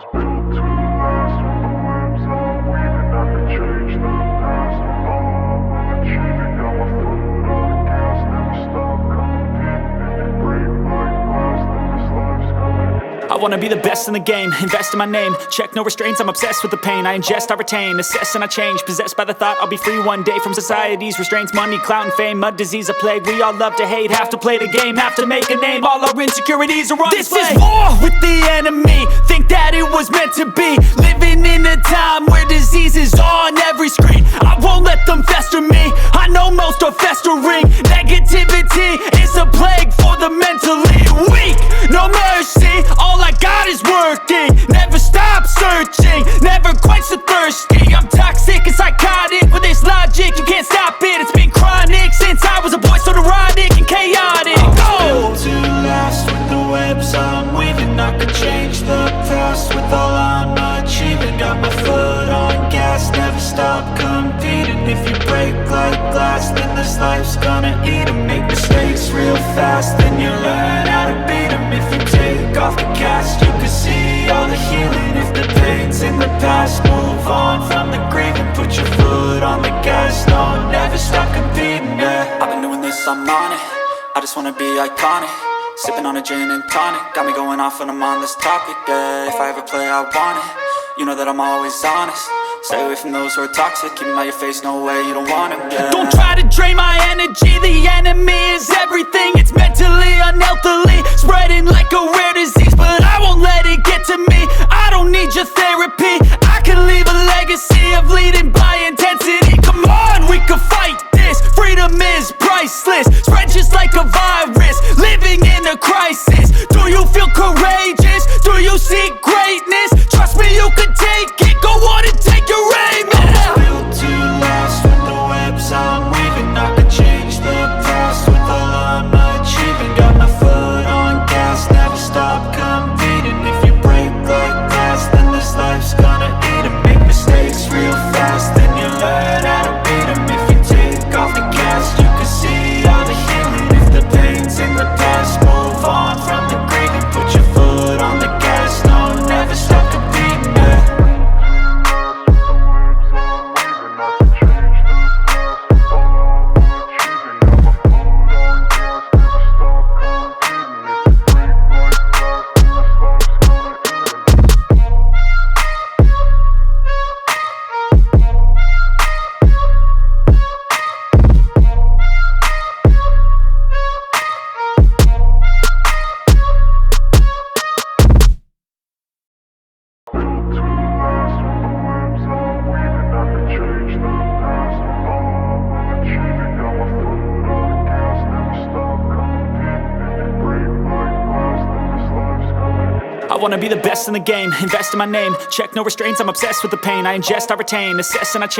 was built to last. With the webs I'm weaving, I could change the past. With all I'm achieving, got my foot on the gas. Never stop competing. If you break like glass, then this life's gonna end. I wanna be the best in the game, invest in my name. Check no restraints, I'm obsessed with the pain. I ingest, I retain, assess and I change. Possessed by the thought I'll be free one day from society's restraints. Money, clout and fame, mud, disease, a plague. We all love to hate, have to play the game, have to make a name. All our insecurities are on display. This is war with the enemy, think that it was meant to be. Living in a time where disease is on every screen. I won't let them fester me, I know most are festering. Negativity is a plague for the mentally weak. No mercy, all I got is working. Never stop searching, never quench the thirsty. I'm toxic and psychotic, with this logic you can't stop it. It's been chronic since I was a boy, so neurotic and chaotic. Built to last. With the webs I'm weaving, I could change the past. With all I'm achieving, got my foot on gas. Never stop competing. If you break like glass, then this life's gonna eat 'em. Make mistakes real fast, then you learn how to beat 'em. If you take off the cast, you can see all the healing. If the pain's in the past, move on from the grieving. Put your foot on the gas, no, never stop competing, yeah. I've been doing this, I'm on it. I just wanna be iconic. Sipping on a gin and tonic, got me going off when I'm on this topic, yeah. If I ever play, I want it. You know that I'm always honest. Stay away from those who are toxic. Keep them out your face, no way, you don't want it, yeah. Don't try to drain my energy. The enemy is everything. It's mentally, unhealthily, spreading like a rare disease. But I won't let it get to me. I don't need your therapy. I can leave a legacy of leading by intensity. Come on, we can fight this. Freedom is priceless. Spread just like a virus. Living in a crisis. Do you feel courageous? Do you seek greatness? Trust me, you can take it. Go on and take your aim. I was built to last. With the webs I'm weaving, I could change the past. With all I'm achieving, got my foot on gas. Never stop competing. If you break like glass, then this life's gonna eat 'em. Make mistakes real fast, then you learn how to beat 'em. If you take off the cast, you can see all the healing. If the pain's in the past, move on from the grieving. Put your foot on the gas, no, never stop competing, yeah. I wanna be the best in the game, invest in my name. Check no restraints, I'm obsessed with the pain. I ingest, I retain, assess and I change.